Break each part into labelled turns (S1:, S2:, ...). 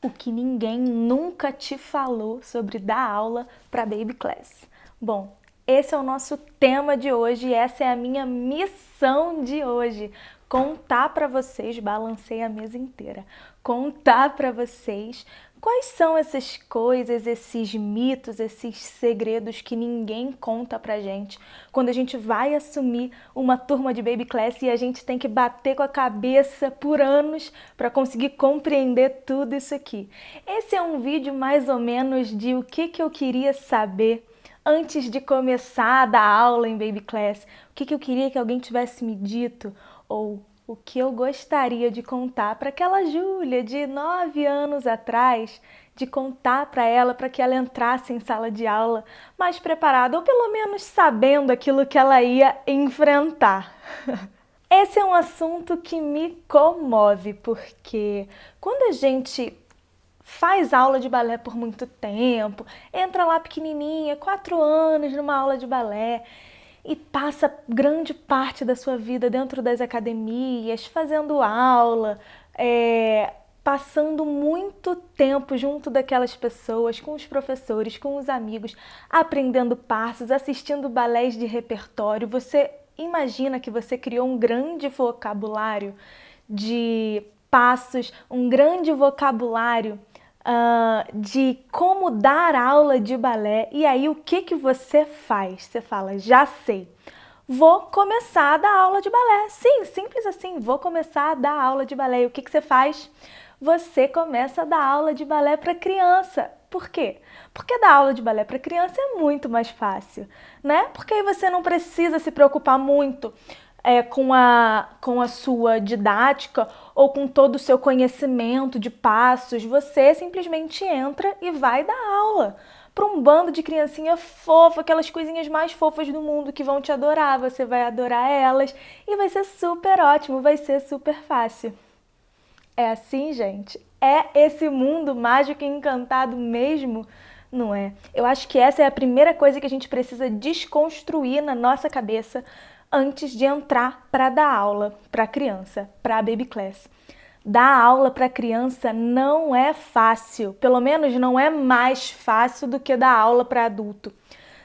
S1: O que ninguém nunca te falou sobre dar aula para Baby Class. Bom, esse é o nosso tema de hoje e essa é a minha missão de hoje. Contar para vocês, balancei a mesa inteira, contar para vocês quais são essas coisas, esses mitos, esses segredos que ninguém conta pra gente quando a gente vai assumir uma turma de Baby Class e a gente tem que bater com a cabeça por anos para conseguir compreender tudo isso aqui. Esse é um vídeo mais ou menos de o que eu queria saber antes de começar a dar aula em Baby Class, o que eu queria que alguém tivesse me dito, ou o que eu gostaria de contar para aquela Júlia de 9 anos atrás, de contar para ela, para que ela entrasse em sala de aula mais preparada, ou pelo menos sabendo aquilo que ela ia enfrentar. Esse é um assunto que me comove, porque quando a gente faz aula de balé por muito tempo, entra lá pequenininha, 4 anos numa aula de balé e passa grande parte da sua vida dentro das academias, fazendo aula, passando muito tempo junto daquelas pessoas, com os professores, com os amigos, aprendendo passos, assistindo balés de repertório. Você imagina que você criou um grande vocabulário de passos, um grande vocabulário de como dar aula de balé. E aí o que você faz? Você fala, já sei, vou começar a dar aula de balé. Sim, simples assim, vou começar a dar aula de balé. E o que você faz? Você começa a dar aula de balé para criança. Por quê? Porque dar aula de balé para criança é muito mais fácil, né? Porque aí você não precisa se preocupar muito com a sua didática ou com todo o seu conhecimento de passos. Você simplesmente entra e vai dar aula para um bando de criancinha fofa, aquelas coisinhas mais fofas do mundo que vão te adorar. Você vai adorar elas e vai ser super ótimo, vai ser super fácil. É assim, gente? É esse mundo mágico e encantado mesmo? Não é? Eu acho que essa é a primeira coisa que a gente precisa desconstruir na nossa cabeça antes de entrar para dar aula para criança, para Baby Class. Dar aula para criança não é fácil, pelo menos não é mais fácil do que dar aula para adulto.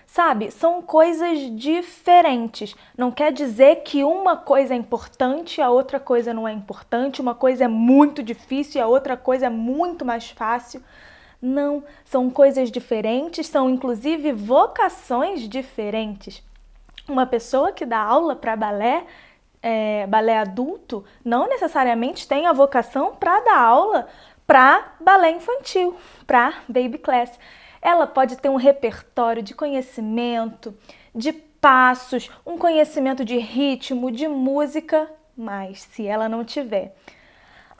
S1: Sabe, são coisas diferentes. Não quer dizer que uma coisa é importante e a outra coisa não é importante, uma coisa é muito difícil e a outra coisa é muito mais fácil. Não, são coisas diferentes, são inclusive vocações diferentes. Uma pessoa que dá aula para balé, balé adulto, não necessariamente tem a vocação para dar aula para balé infantil, para Baby Class. Ela pode ter um repertório de conhecimento, de passos, um conhecimento de ritmo, de música, mas se ela não tiver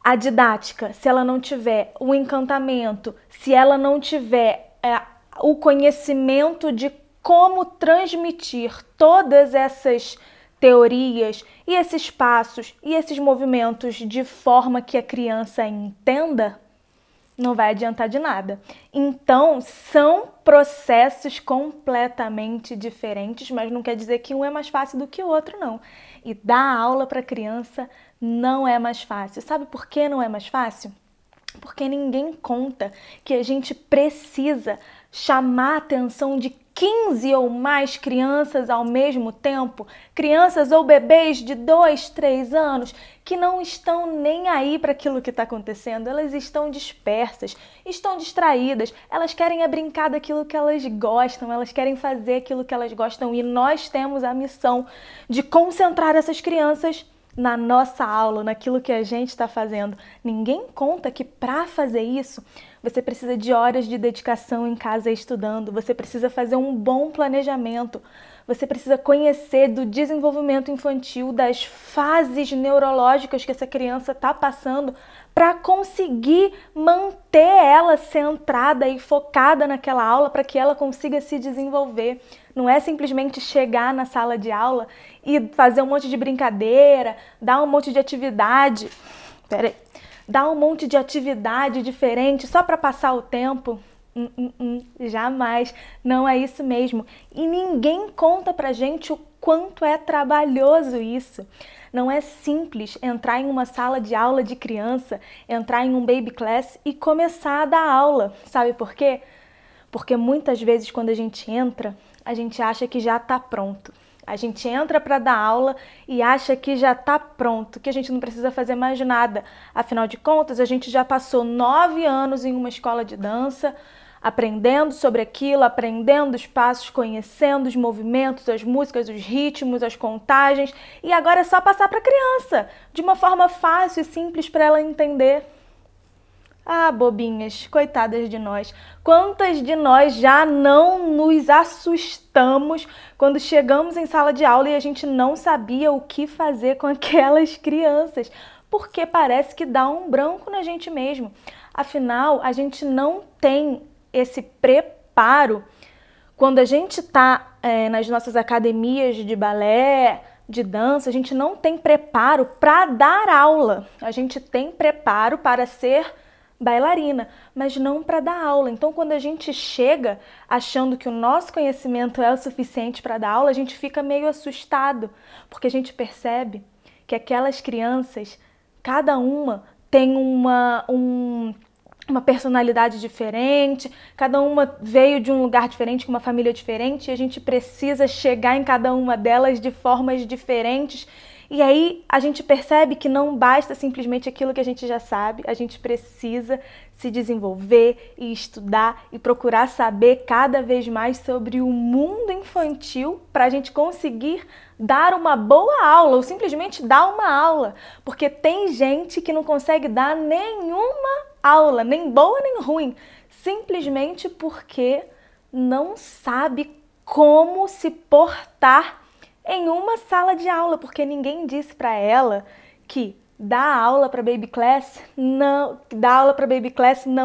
S1: a didática, se ela não tiver o encantamento, se ela não tiver o conhecimento de como transmitir todas essas teorias e esses passos e esses movimentos de forma que a criança entenda, não vai adiantar de nada. Então, são processos completamente diferentes, mas não quer dizer que um é mais fácil do que o outro, não. E dar aula para criança não é mais fácil. Sabe por que não é mais fácil? Porque ninguém conta que a gente precisa chamar a atenção de 15 ou mais crianças ao mesmo tempo, crianças ou bebês de 2, 3 anos que não estão nem aí para aquilo que está acontecendo, elas estão dispersas, estão distraídas, elas querem brincar daquilo que elas gostam, elas querem fazer aquilo que elas gostam e nós temos a missão de concentrar essas crianças na nossa aula, naquilo que a gente está fazendo. Ninguém conta que para fazer isso, você precisa de horas de dedicação em casa estudando, você precisa fazer um bom planejamento, você precisa conhecer do desenvolvimento infantil, das fases neurológicas que essa criança está passando para conseguir manter ela centrada e focada naquela aula para que ela consiga se desenvolver. Não é simplesmente chegar na sala de aula e fazer um monte de brincadeira, dar um monte de atividade. Dar um monte de atividade diferente só para passar o tempo. Jamais, não é isso mesmo. E ninguém conta pra gente o quanto é trabalhoso isso. Não é simples entrar em uma sala de aula de criança, entrar em um baby class e começar a dar aula. Sabe por quê? Porque muitas vezes quando a gente entra, a gente acha que já está pronto. A gente entra para dar aula e acha que já está pronto, que a gente não precisa fazer mais nada. Afinal de contas, a gente já passou 9 anos em uma escola de dança, aprendendo sobre aquilo, aprendendo os passos, conhecendo os movimentos, as músicas, os ritmos, as contagens. E agora é só passar para a criança, de uma forma fácil e simples para ela entender. Ah, bobinhas, coitadas de nós. Quantas de nós já não nos assustamos quando chegamos em sala de aula e a gente não sabia o que fazer com aquelas crianças? Porque parece que dá um branco na gente mesmo. Afinal, a gente não tem esse preparo. Quando a gente está nas nossas academias de balé, de dança, a gente não tem preparo para dar aula. A gente tem preparo para ser bailarina, mas não para dar aula. Então, quando a gente chega achando que o nosso conhecimento é o suficiente para dar aula, a gente fica meio assustado, porque a gente percebe que aquelas crianças, cada uma tem uma personalidade diferente, cada uma veio de um lugar diferente, com uma família diferente, e a gente precisa chegar em cada uma delas de formas diferentes. E aí a gente percebe que não basta simplesmente aquilo que a gente já sabe, a gente precisa se desenvolver e estudar e procurar saber cada vez mais sobre o mundo infantil para a gente conseguir dar uma boa aula ou simplesmente dar uma aula. Porque tem gente que não consegue dar nenhuma aula, nem boa nem ruim, simplesmente porque não sabe como se portar em uma sala de aula, porque ninguém disse para ela que dar aula para baby class não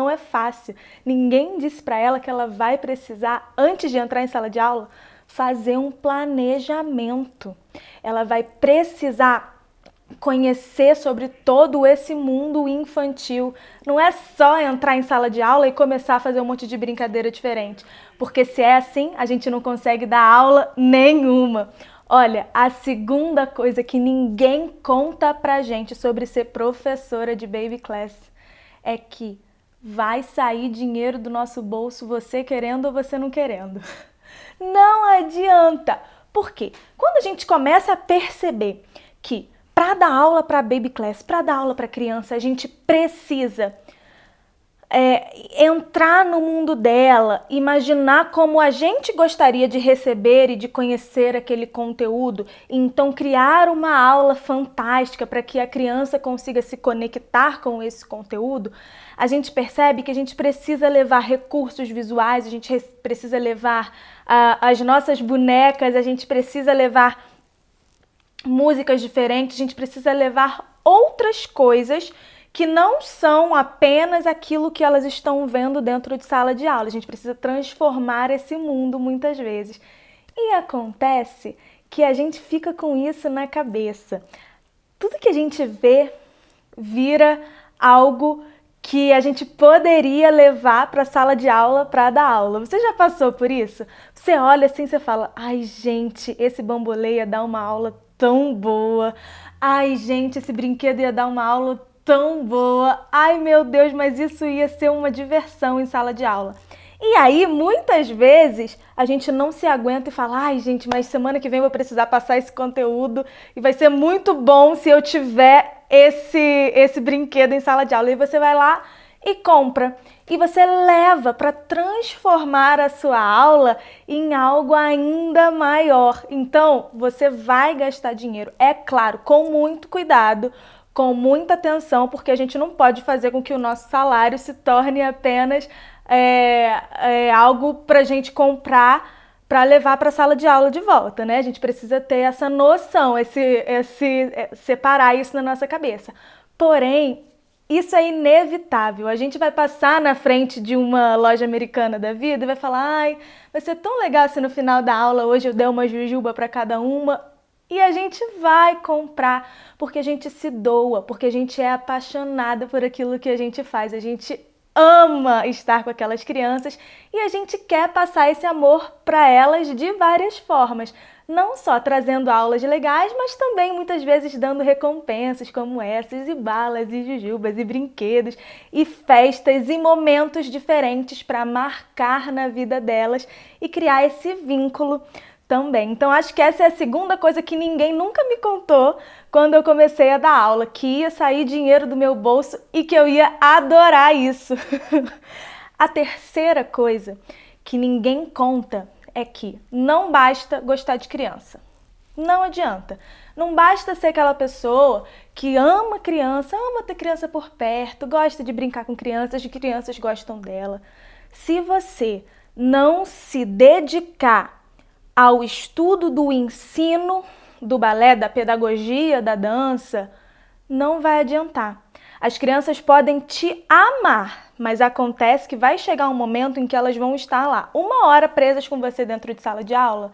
S1: é fácil. Ninguém disse para ela que ela vai precisar, antes de entrar em sala de aula, fazer um planejamento. Ela vai precisar conhecer sobre todo esse mundo infantil. Não é só entrar em sala de aula e começar a fazer um monte de brincadeira diferente, porque se é assim, a gente não consegue dar aula nenhuma. Olha, a segunda coisa que ninguém conta pra gente sobre ser professora de baby class é que vai sair dinheiro do nosso bolso, você querendo ou você não querendo. Não adianta. Por quê? Quando a gente começa a perceber que para dar aula para baby class, para dar aula para criança, a gente precisa entrar no mundo dela, imaginar como a gente gostaria de receber e de conhecer aquele conteúdo, e então criar uma aula fantástica para que a criança consiga se conectar com esse conteúdo. A gente percebe que a gente precisa levar recursos visuais, a gente precisa levar as nossas bonecas, a gente precisa levar músicas diferentes, a gente precisa levar outras coisas que não são apenas aquilo que elas estão vendo dentro de sala de aula. A gente precisa transformar esse mundo muitas vezes. E acontece que a gente fica com isso na cabeça. Tudo que a gente vê vira algo que a gente poderia levar para a sala de aula para dar aula. Você já passou por isso? Você olha assim e você fala, ai gente, esse bambolê ia dar uma aula tão boa. Ai gente, esse brinquedo ia dar uma aula tão boa. Ai meu Deus, mas isso ia ser uma diversão em sala de aula. E aí, muitas vezes, a gente não se aguenta e fala, ai gente, mas semana que vem eu vou precisar passar esse conteúdo e vai ser muito bom se eu tiver esse brinquedo em sala de aula. E você vai lá e compra. E você leva para transformar a sua aula em algo ainda maior. Então, você vai gastar dinheiro, é claro, com muito cuidado, com muita atenção, porque a gente não pode fazer com que o nosso salário se torne apenas algo para a gente comprar para levar para a sala de aula de volta, né? A gente precisa ter essa noção, separar isso na nossa cabeça. Porém, isso é inevitável. A gente vai passar na frente de uma loja americana da vida e vai falar, ai, vai ser tão legal se no final da aula hoje eu der uma jujuba para cada uma. E a gente vai comprar, porque a gente se doa, porque a gente é apaixonada por aquilo que a gente faz. A gente ama estar com aquelas crianças e a gente quer passar esse amor para elas de várias formas. Não só trazendo aulas legais, mas também muitas vezes dando recompensas como essas, e balas, e jujubas, e brinquedos, e festas, e momentos diferentes para marcar na vida delas e criar esse vínculo também. Então acho que essa é a segunda coisa que ninguém nunca me contou quando eu comecei a dar aula, que ia sair dinheiro do meu bolso e que eu ia adorar isso. A terceira coisa que ninguém conta é que não basta gostar de criança. Não adianta. Não basta ser aquela pessoa que ama criança, ama ter criança por perto, gosta de brincar com crianças, de crianças gostam dela. Se você não se dedicar ao estudo do ensino do balé, da pedagogia, da dança, não vai adiantar. As crianças podem te amar, mas acontece que vai chegar um momento em que elas vão estar lá, 1 hora presas com você dentro de sala de aula,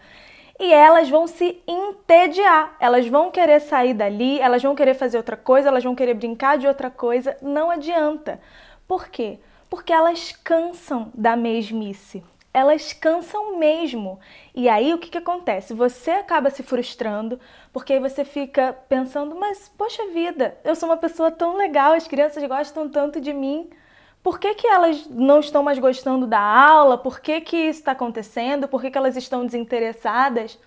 S1: e elas vão se entediar, elas vão querer sair dali, elas vão querer fazer outra coisa, elas vão querer brincar de outra coisa, não adianta. Por quê? Porque elas cansam da mesmice. Elas cansam mesmo. E aí o que acontece? Você acaba se frustrando, porque aí você fica pensando, mas poxa vida, eu sou uma pessoa tão legal, as crianças gostam tanto de mim. Por que elas não estão mais gostando da aula? Por que isso está acontecendo? Por que elas estão desinteressadas?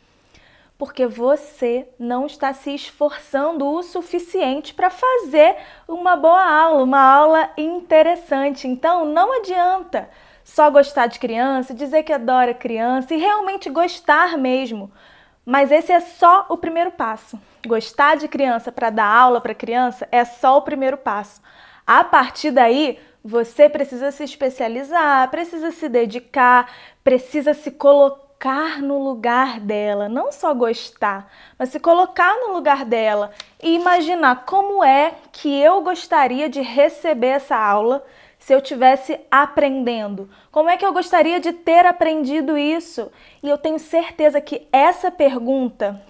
S1: Porque você não está se esforçando o suficiente para fazer uma boa aula, uma aula interessante. Então não adianta só gostar de criança, dizer que adora criança e realmente gostar mesmo. Mas esse é só o primeiro passo. Gostar de criança para dar aula para criança é só o primeiro passo. A partir daí, você precisa se especializar, precisa se dedicar, precisa se colocar no lugar dela. Não só gostar, mas se colocar no lugar dela e imaginar como é que eu gostaria de receber essa aula se eu estivesse aprendendo. Como é que eu gostaria de ter aprendido isso? E eu tenho certeza que essa pergunta,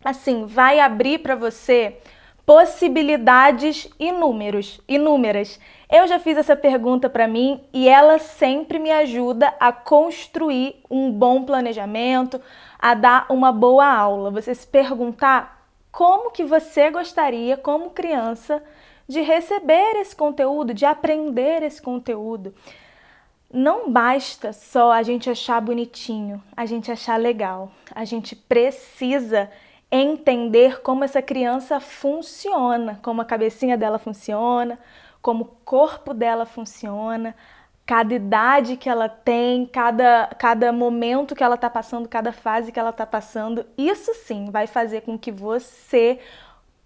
S1: assim, vai abrir para você possibilidades inúmeras. Eu já fiz essa pergunta para mim e ela sempre me ajuda a construir um bom planejamento, a dar uma boa aula. Você se perguntar como que você gostaria, como criança, de receber esse conteúdo, de aprender esse conteúdo. Não basta só a gente achar bonitinho, a gente achar legal. A gente precisa entender como essa criança funciona, como a cabecinha dela funciona, como o corpo dela funciona, cada idade que ela tem, cada momento que ela está passando, cada fase que ela está passando. Isso sim vai fazer com que você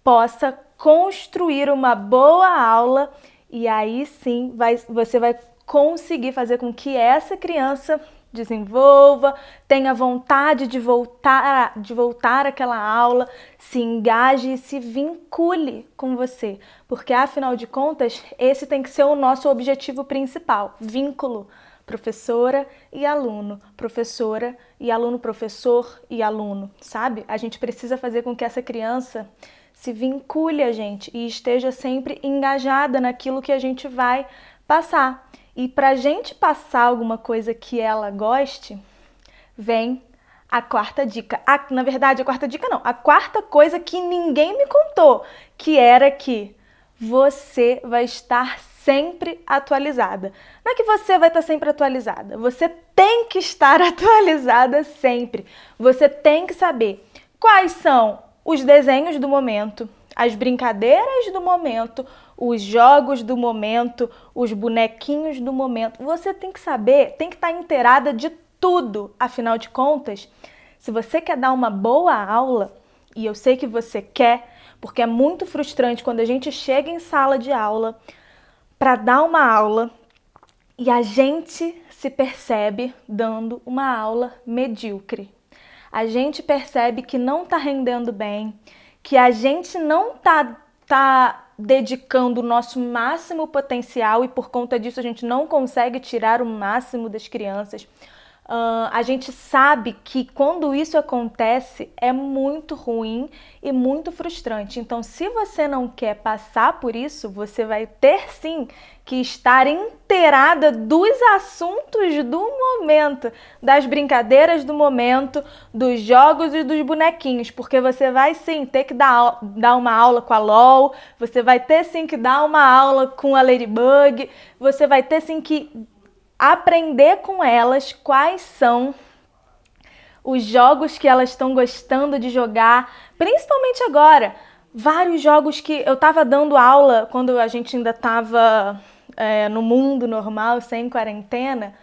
S1: possa construir uma boa aula e aí sim você vai conseguir fazer com que essa criança desenvolva, tenha vontade de voltar àquela aula, se engaje e se vincule com você, porque afinal de contas esse tem que ser o nosso objetivo principal, vínculo. Professora e aluno, professora e aluno, professor e aluno, sabe? A gente precisa fazer com que essa criança se vincule a gente e esteja sempre engajada naquilo que a gente vai passar. E para a gente passar alguma coisa que ela goste, vem a quarta dica. Na verdade, a quarta dica não. A quarta coisa que ninguém me contou, que era que você vai estar sempre atualizada. Não é que você vai estar sempre atualizada. Você tem que estar atualizada sempre. Você tem que saber quais são os desenhos do momento, as brincadeiras do momento, os jogos do momento, os bonequinhos do momento. Você tem que saber, tem que estar inteirada de tudo. Afinal de contas, se você quer dar uma boa aula, e eu sei que você quer, porque é muito frustrante quando a gente chega em sala de aula para dar uma aula e a gente se percebe dando uma aula medíocre. A gente percebe que não está rendendo bem, que a gente não tá dedicando o nosso máximo potencial e por conta disso a gente não consegue tirar o máximo das crianças. A gente sabe que quando isso acontece é muito ruim e muito frustrante. Então, se você não quer passar por isso, você vai ter sim que estar inteirada dos assuntos do momento, das brincadeiras do momento, dos jogos e dos bonequinhos, porque você vai sim ter que dar uma aula com a LOL, você vai ter sim que dar uma aula com a Ladybug, você vai ter sim que aprender com elas quais são os jogos que elas estão gostando de jogar, principalmente agora. Vários jogos que eu estava dando aula quando a gente ainda estava no mundo normal, sem quarentena.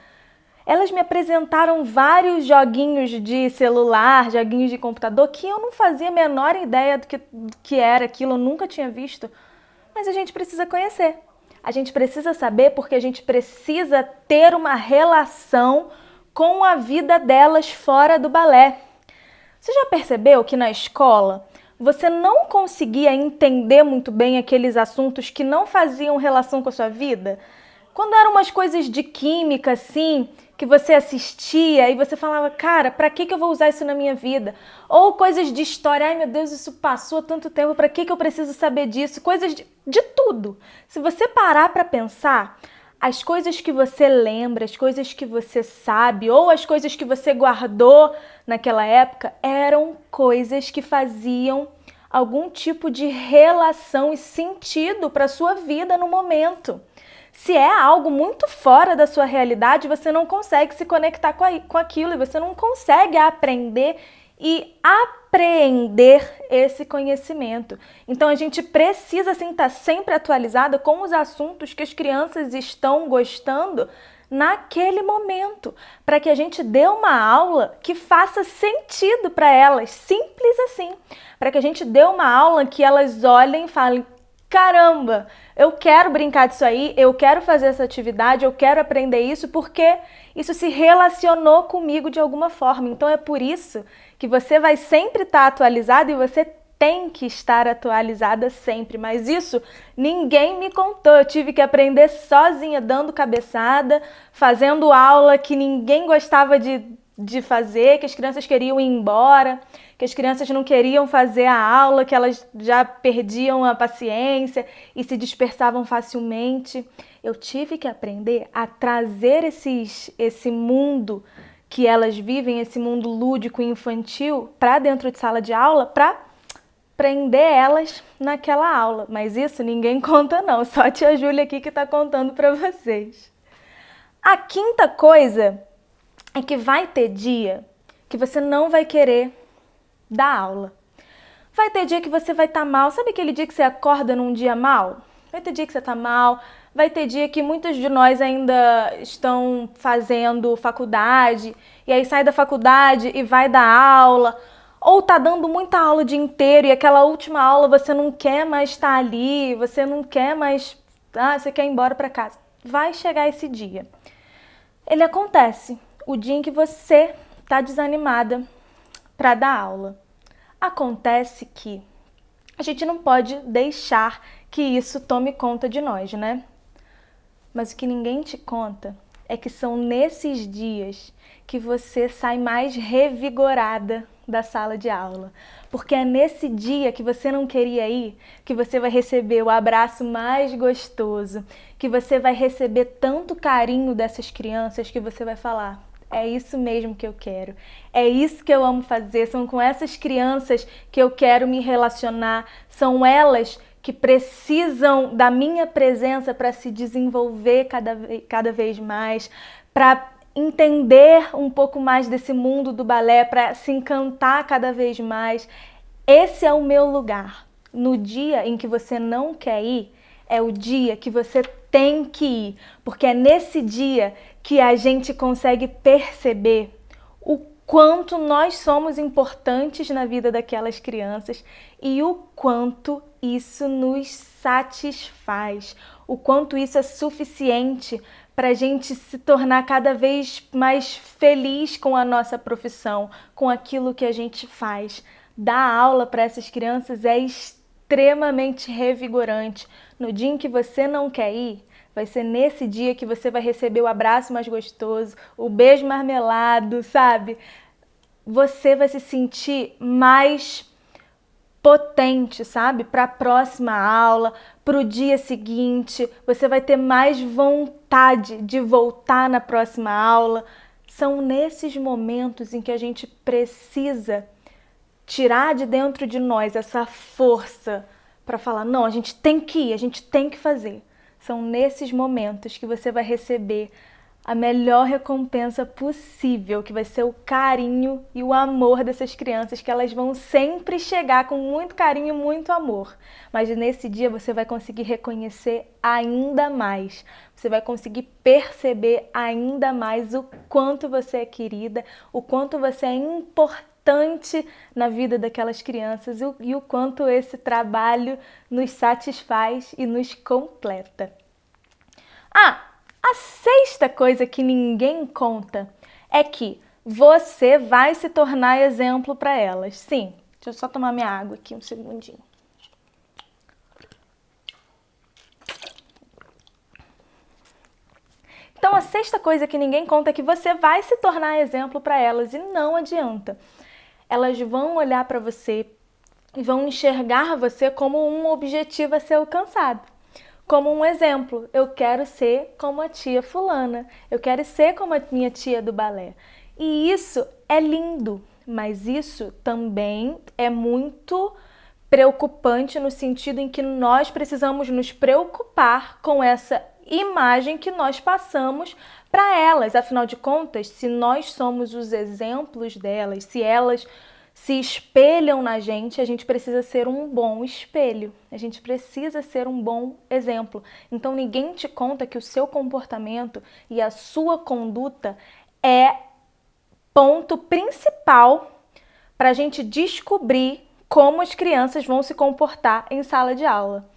S1: Elas me apresentaram vários joguinhos de celular, joguinhos de computador, que eu não fazia a menor ideia do que era aquilo, eu nunca tinha visto. Mas a gente precisa conhecer. A gente precisa saber porque a gente precisa ter uma relação com a vida delas fora do balé. Você já percebeu que na escola você não conseguia entender muito bem aqueles assuntos que não faziam relação com a sua vida? Quando eram umas coisas de química, assim, que você assistia e você falava, cara, pra que eu vou usar isso na minha vida? Ou coisas de história, ai meu Deus, isso passou há tanto tempo, pra que eu preciso saber disso? Coisas de tudo. Se você parar pra pensar, as coisas que você lembra, as coisas que você sabe, ou as coisas que você guardou naquela época, eram coisas que faziam algum tipo de relação e sentido para sua vida no momento. Se é algo muito fora da sua realidade, você não consegue se conectar com aquilo e você não consegue aprender e apreender esse conhecimento. Então a gente precisa assim estar sempre atualizada com os assuntos que as crianças estão gostando naquele momento, para que a gente dê uma aula que faça sentido para elas, simples assim, para que a gente dê uma aula que elas olhem e falem, caramba, eu quero brincar disso aí, eu quero fazer essa atividade, eu quero aprender isso porque isso se relacionou comigo de alguma forma. Então é por isso que você vai sempre estar atualizado e você tem que estar atualizada sempre. Mas isso ninguém me contou, eu tive que aprender sozinha, dando cabeçada, fazendo aula que ninguém gostava de fazer, que as crianças queriam ir embora, que as crianças não queriam fazer a aula, que elas já perdiam a paciência e se dispersavam facilmente. Eu tive que aprender a trazer esse mundo que elas vivem, esse mundo lúdico e infantil, para dentro de sala de aula, para prender elas naquela aula. Mas isso ninguém conta não, só a tia Júlia aqui que está contando para vocês. A quinta coisa é que vai ter dia que você não vai querer dar aula. Vai ter dia que você vai estar mal. Sabe aquele dia que você acorda num dia mal? Vai ter dia que você está mal. Vai ter dia que muitos de nós ainda estão fazendo faculdade e aí sai da faculdade e vai dar aula. Ou tá dando muita aula o dia inteiro e aquela última aula você não quer mais estar ali, você não quer mais... você quer ir embora para casa. Vai chegar esse dia. Ele acontece. O dia em que você está desanimada para dar aula. Acontece que a gente não pode deixar que isso tome conta de nós, né? Mas o que ninguém te conta é que são nesses dias que você sai mais revigorada da sala de aula. Porque é nesse dia que você não queria ir, que você vai receber o abraço mais gostoso, que você vai receber tanto carinho dessas crianças que você vai falar, é isso mesmo que eu quero, é isso que eu amo fazer, são com essas crianças que eu quero me relacionar, são elas que precisam da minha presença para se desenvolver cada vez mais, para entender um pouco mais desse mundo do balé, para se encantar cada vez mais. Esse é o meu lugar. No dia em que você não quer ir, é o dia que você tem que ir, porque é nesse dia que a gente consegue perceber o quanto nós somos importantes na vida daquelas crianças e o quanto isso nos satisfaz, o quanto isso é suficiente para a gente se tornar cada vez mais feliz com a nossa profissão, com aquilo que a gente faz. Dar aula para essas crianças é extremamente revigorante. No dia em que você não quer ir, Vai ser nesse dia que você vai receber o abraço mais gostoso, o beijo marmelado, sabe? Você vai se sentir mais potente, sabe? Para a próxima aula, para o dia seguinte, você vai ter mais vontade de voltar na próxima aula. São nesses momentos em que a gente precisa tirar de dentro de nós essa força para falar, não, a gente tem que ir, a gente tem que fazer. São nesses momentos que você vai receber a melhor recompensa possível, que vai ser o carinho e o amor dessas crianças, que elas vão sempre chegar com muito carinho e muito amor. Mas nesse dia você vai conseguir reconhecer ainda mais, você vai conseguir perceber ainda mais o quanto você é querida, o quanto você é importante na vida daquelas crianças e o quanto esse trabalho nos satisfaz e nos completa. A sexta coisa que ninguém conta é que você vai se tornar exemplo para elas. Sim, deixa eu só tomar minha água aqui um segundinho. Então, a sexta coisa que ninguém conta é que você vai se tornar exemplo para elas e não adianta. Elas vão olhar para você e vão enxergar você como um objetivo a ser alcançado. Como um exemplo, eu quero ser como a tia fulana, eu quero ser como a minha tia do balé. E isso é lindo, mas isso também é muito preocupante no sentido em que nós precisamos nos preocupar com essa imagem que nós passamos para elas. Afinal de contas, se nós somos os exemplos delas, se elas se espelham na gente, a gente precisa ser um bom espelho, a gente precisa ser um bom exemplo. Então ninguém te conta que o seu comportamento e a sua conduta é ponto principal para a gente descobrir como as crianças vão se comportar em sala de aula.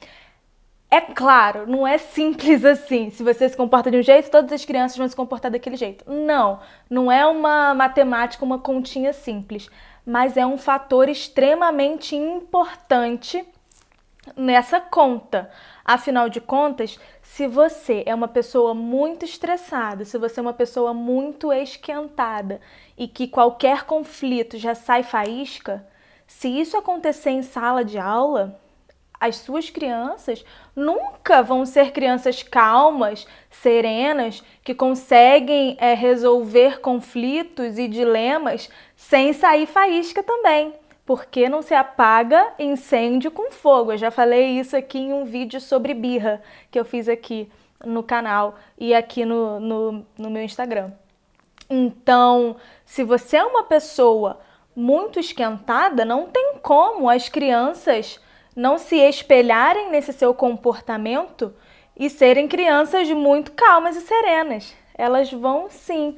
S1: É claro, não é simples assim. Se você se comporta de um jeito, todas as crianças vão se comportar daquele jeito. Não, não é uma matemática, uma continha simples, mas é um fator extremamente importante nessa conta. Afinal de contas, se você é uma pessoa muito estressada, se você é uma pessoa muito esquentada e que qualquer conflito já sai faísca, se isso acontecer em sala de aula, as suas crianças nunca vão ser crianças calmas, serenas, que conseguem resolver conflitos e dilemas sem sair faísca também. Porque não se apaga incêndio com fogo. Eu já falei isso aqui em um vídeo sobre birra que eu fiz aqui no canal e aqui no meu Instagram. Então, se você é uma pessoa muito esquentada, não tem como as crianças não se espelharem nesse seu comportamento e serem crianças muito calmas e serenas. Elas vão sim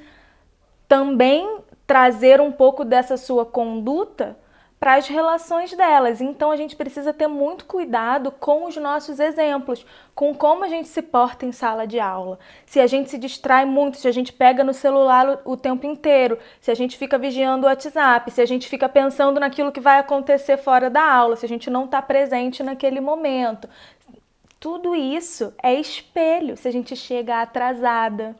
S1: também trazer um pouco dessa sua conduta para as relações delas. Então a gente precisa ter muito cuidado com os nossos exemplos, com como a gente se porta em sala de aula. Se a gente se distrai muito, se a gente pega no celular o tempo inteiro, se a gente fica vigiando o WhatsApp, se a gente fica pensando naquilo que vai acontecer fora da aula, se a gente não está presente naquele momento. Tudo isso é espelho. Se a gente chega atrasada,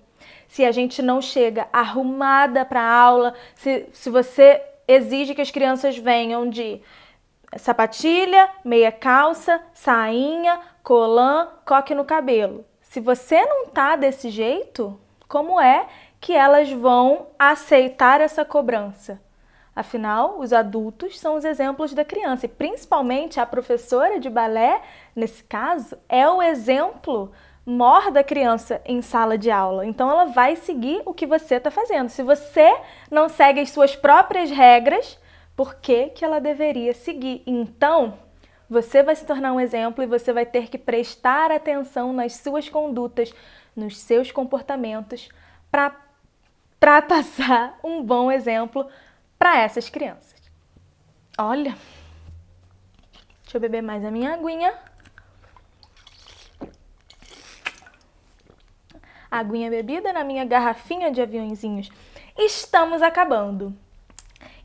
S1: se a gente não chega arrumada para a aula, se você exige que as crianças venham de sapatilha, meia calça, sainha, colã, coque no cabelo. Se você não tá desse jeito, como é que elas vão aceitar essa cobrança? Afinal, os adultos são os exemplos da criança e principalmente a professora de balé, nesse caso, é o exemplo maior da criança em sala de aula. Então ela vai seguir o que você está fazendo. Se você não segue as suas próprias regras, por que ela deveria seguir? Então, você vai se tornar um exemplo e você vai ter que prestar atenção nas suas condutas, nos seus comportamentos, para passar um bom exemplo para essas crianças. Olha, deixa eu beber mais a minha aguinha. Aguinha bebida na minha garrafinha de aviõezinhos. Estamos acabando.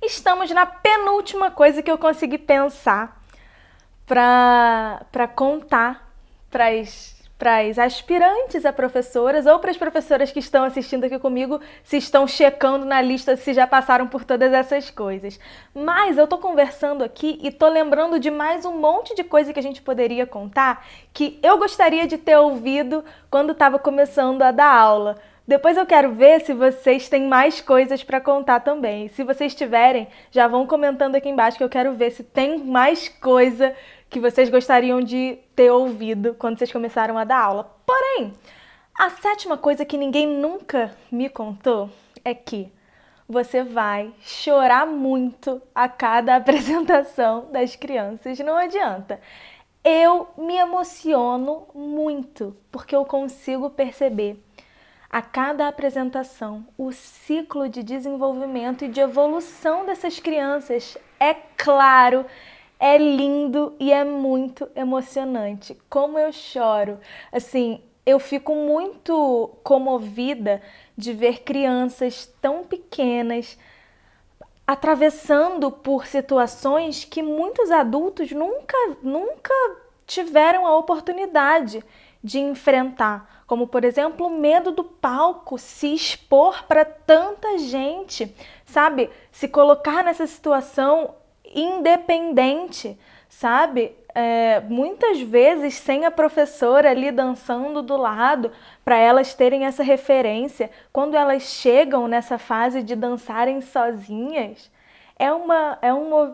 S1: Estamos na penúltima coisa que eu consegui pensar para contar para para as aspirantes a professoras ou para as professoras que estão assistindo aqui comigo, se estão checando na lista se já passaram por todas essas coisas. Mas eu tô conversando aqui e tô lembrando de mais um monte de coisa que a gente poderia contar que eu gostaria de ter ouvido quando estava começando a dar aula. Depois eu quero ver se vocês têm mais coisas para contar também. Se vocês tiverem, já vão comentando aqui embaixo que eu quero ver se tem mais coisa que vocês gostariam de ter ouvido quando vocês começaram a dar aula. Porém, a sétima coisa que ninguém nunca me contou é que você vai chorar muito a cada apresentação das crianças. Não adianta. Eu me emociono muito porque eu consigo perceber a cada apresentação o ciclo de desenvolvimento e de evolução dessas crianças. É claro, é lindo e é muito emocionante. Como eu choro. Assim, eu fico muito comovida de ver crianças tão pequenas atravessando por situações que muitos adultos nunca tiveram a oportunidade de enfrentar, como por exemplo o medo do palco, se expor para tanta gente, sabe? Se colocar nessa situação independente, sabe? Muitas vezes sem a professora ali dançando do lado, para elas terem essa referência, quando elas chegam nessa fase de dançarem sozinhas,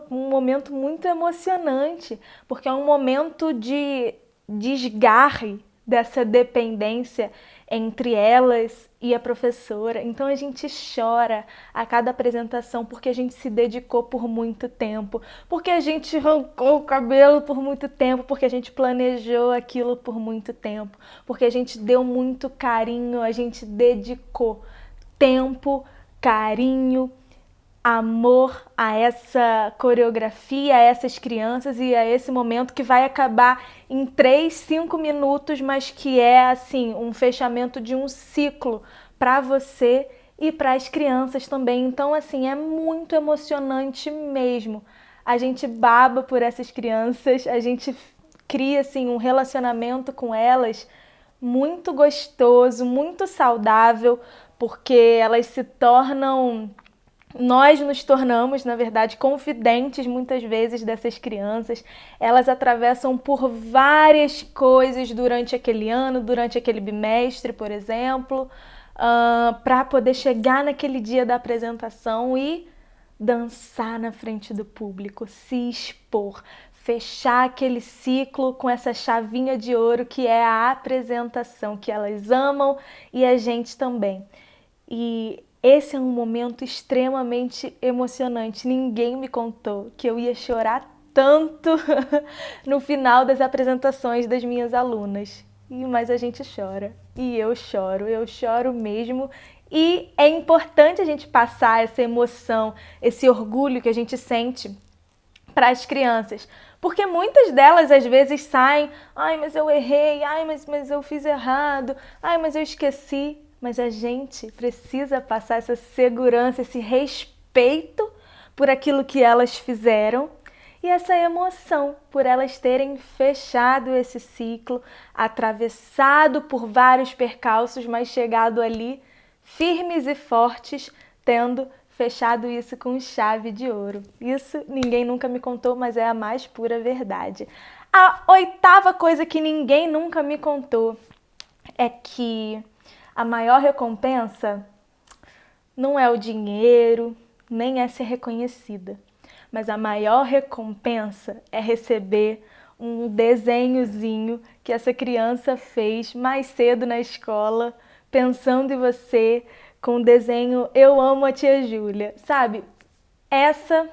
S1: um momento muito emocionante, porque é um momento de desgarre dessa dependência entre elas e a professora. Então a gente chora a cada apresentação porque a gente se dedicou por muito tempo, porque a gente arrancou o cabelo por muito tempo, porque a gente planejou aquilo por muito tempo, porque a gente deu muito carinho, a gente dedicou tempo, carinho, amor a essa coreografia, a essas crianças e a esse momento que vai acabar em 3, 5 minutos, mas que é assim um fechamento de um ciclo para você e para as crianças também. Então assim, é muito emocionante mesmo. A gente baba por essas crianças, a gente cria assim um relacionamento com elas muito gostoso, muito saudável, porque elas se tornam nós nos tornamos, na verdade, confidentes muitas vezes dessas crianças. Elas atravessam por várias coisas durante aquele ano, durante aquele bimestre, por exemplo, para poder chegar naquele dia da apresentação e dançar na frente do público, se expor, fechar aquele ciclo com essa chavinha de ouro que é a apresentação, que elas amam e a gente também. E esse é um momento extremamente emocionante. Ninguém me contou que eu ia chorar tanto no final das apresentações das minhas alunas. Mas a gente chora. E eu choro mesmo. E é importante a gente passar essa emoção, esse orgulho que a gente sente para as crianças. Porque muitas delas às vezes saem, ai, mas eu errei, ai, mas eu fiz errado, ai, mas eu esqueci. Mas a gente precisa passar essa segurança, esse respeito por aquilo que elas fizeram e essa emoção por elas terem fechado esse ciclo, atravessado por vários percalços, mas chegado ali firmes e fortes, tendo fechado isso com chave de ouro. Isso ninguém nunca me contou, mas é a mais pura verdade. A oitava coisa que ninguém nunca me contou é que a maior recompensa não é o dinheiro, nem é ser reconhecida. Mas a maior recompensa é receber um desenhozinho que essa criança fez mais cedo na escola, pensando em você, com o desenho Eu Amo a Tia Júlia. Sabe? Essa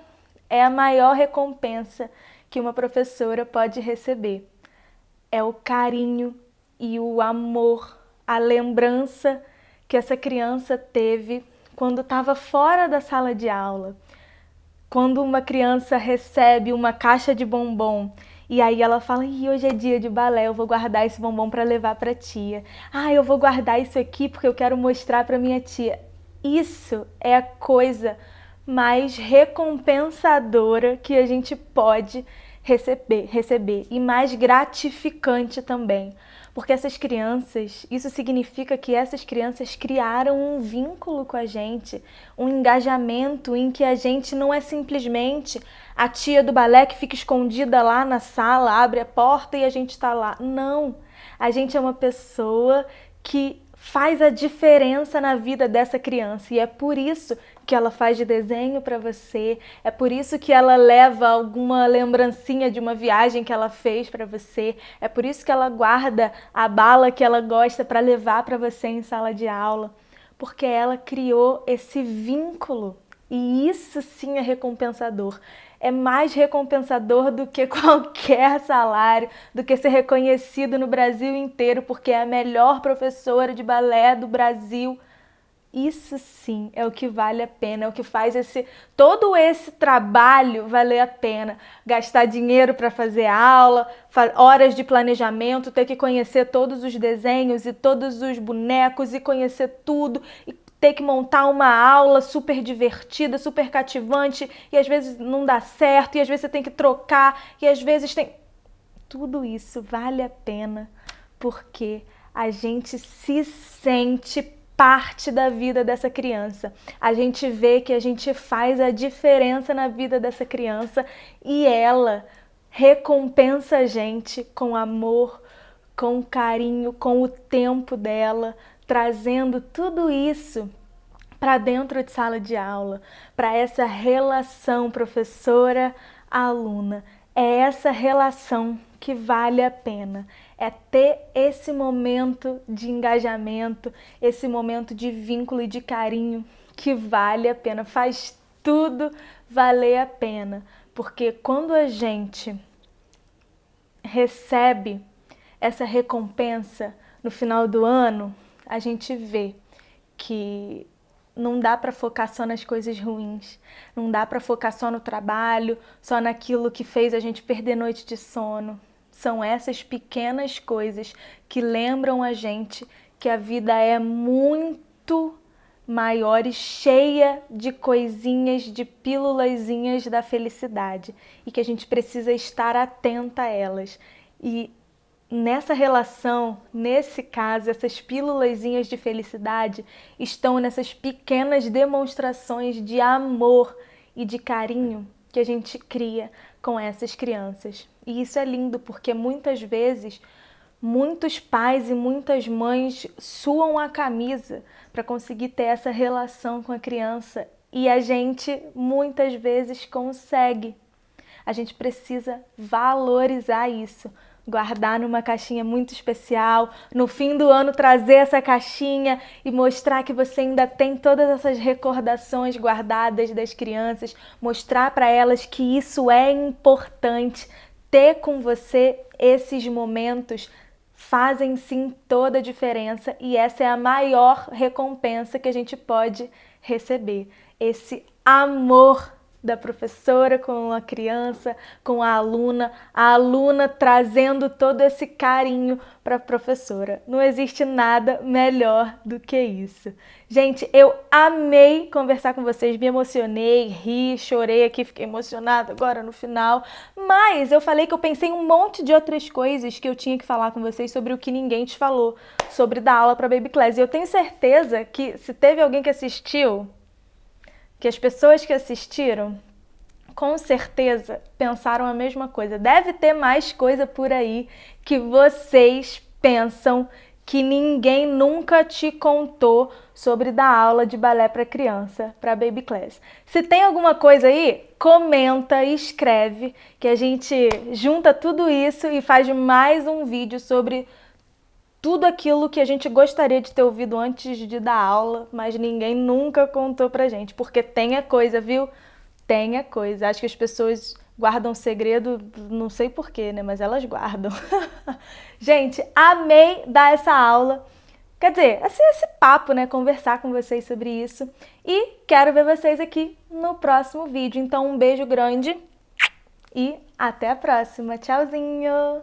S1: é a maior recompensa que uma professora pode receber. É o carinho e o amor, a lembrança que essa criança teve quando estava fora da sala de aula. Quando uma criança recebe uma caixa de bombom e aí ela fala, hoje é dia de balé, eu vou guardar esse bombom para levar para a tia. Eu vou guardar isso aqui porque eu quero mostrar para minha tia. Isso é a coisa mais recompensadora que a gente pode receber e mais gratificante também. Porque essas crianças, isso significa que essas crianças criaram um vínculo com a gente, um engajamento em que a gente não é simplesmente a tia do balé que fica escondida lá na sala, abre a porta e a gente está lá. Não, a gente é uma pessoa que faz a diferença na vida dessa criança e é por isso que ela faz de desenho para você, é por isso que ela leva alguma lembrancinha de uma viagem que ela fez para você, é por isso que ela guarda a bala que ela gosta para levar para você em sala de aula, porque ela criou esse vínculo e isso sim é recompensador. É mais recompensador do que qualquer salário, do que ser reconhecido no Brasil inteiro porque é a melhor professora de balé do Brasil. Isso sim é o que vale a pena, é o que faz todo esse trabalho valer a pena. Gastar dinheiro para fazer aula, horas de planejamento, ter que conhecer todos os desenhos e todos os bonecos e conhecer tudo e ter que montar uma aula super divertida, super cativante e às vezes não dá certo e às vezes você tem que trocar e às vezes tem... Tudo isso vale a pena porque a gente se sente parte da vida dessa criança. A gente vê que a gente faz a diferença na vida dessa criança e ela recompensa a gente com amor, com carinho, com o tempo dela, trazendo tudo isso para dentro de sala de aula, para essa relação professora-aluna. É essa relação que vale a pena. É ter esse momento de engajamento, esse momento de vínculo e de carinho que vale a pena, faz tudo valer a pena. Porque quando a gente recebe essa recompensa no final do ano, a gente vê que não dá para focar só nas coisas ruins, não dá para focar só no trabalho, só naquilo que fez a gente perder noite de sono. São essas pequenas coisas que lembram a gente que a vida é muito maior e cheia de coisinhas, de pílulazinhas da felicidade e que a gente precisa estar atenta a elas. E nessa relação, nesse caso, essas pílulazinhas de felicidade estão nessas pequenas demonstrações de amor e de carinho que a gente cria com essas crianças. E isso é lindo porque muitas vezes muitos pais e muitas mães suam a camisa para conseguir ter essa relação com a criança e a gente muitas vezes consegue. A gente precisa valorizar isso, guardar numa caixinha muito especial, no fim do ano trazer essa caixinha e mostrar que você ainda tem todas essas recordações guardadas das crianças, mostrar para elas que isso é importante, ter com você esses momentos fazem sim toda a diferença e essa é a maior recompensa que a gente pode receber, esse amor da professora com a criança, com a aluna trazendo todo esse carinho para a professora. Não existe nada melhor do que isso. Gente, eu amei conversar com vocês, me emocionei, ri, chorei aqui, fiquei emocionada agora no final, mas eu falei que eu pensei em um monte de outras coisas que eu tinha que falar com vocês sobre o que ninguém te falou, sobre dar aula para Baby Class. E eu tenho certeza que se teve alguém que assistiu, que as pessoas que assistiram, com certeza, pensaram a mesma coisa. Deve ter mais coisa por aí que vocês pensam que ninguém nunca te contou sobre dar aula de balé para criança, para Baby Class. Se tem alguma coisa aí, comenta e escreve, que a gente junta tudo isso e faz mais um vídeo sobre tudo aquilo que a gente gostaria de ter ouvido antes de dar aula, mas ninguém nunca contou pra gente, porque tem a coisa, viu? Tem a coisa. Acho que as pessoas guardam segredo, não sei porquê, né? Mas elas guardam. Gente, amei dar essa aula. Quer dizer, esse papo, né? Conversar com vocês sobre isso. E quero ver vocês aqui no próximo vídeo. Então, um beijo grande e até a próxima. Tchauzinho!